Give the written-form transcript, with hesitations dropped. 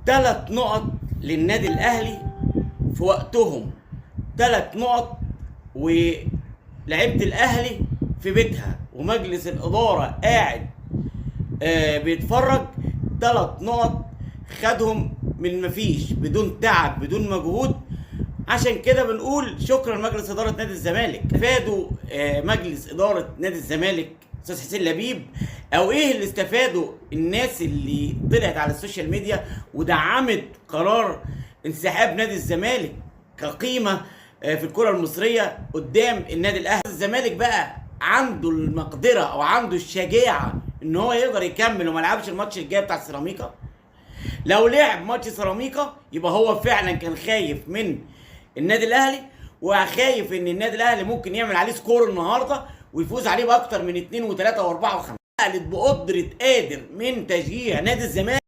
3 نقط للنادي الاهلي في وقتهم، 3 نقط، ولعيبه الاهلي في بيتها ومجلس الاداره قاعد بيتفرج. 3 نقط خدهم من مفيش، بدون تعب بدون مجهود. عشان كده بنقول شكرا مجلس اداره نادي الزمالك. فادوا مجلس اداره نادي الزمالك استاذ حسين لبيب، او ايه اللي استفادوا الناس اللي طلعت على السوشيال ميديا ودعمت قرار انسحاب نادي الزمالك كقيمه في الكره المصريه قدام النادي الاهلي؟ الزمالك بقى عنده المقدره او عنده الشجاعه ان هو يقدر يكمل وما لعبش الماتش الجاي بتاع سيراميكا. لو لعب ماتش سيراميكا يبقى هو فعلا كان خايف من النادي الاهلي، وخايف ان النادي الاهلي ممكن يعمل عليه سكور النهارده ويفوز عليه باكتر من 2 و3 و4 و5. قالت بقدره قادر من تشجيع نادي الزمالك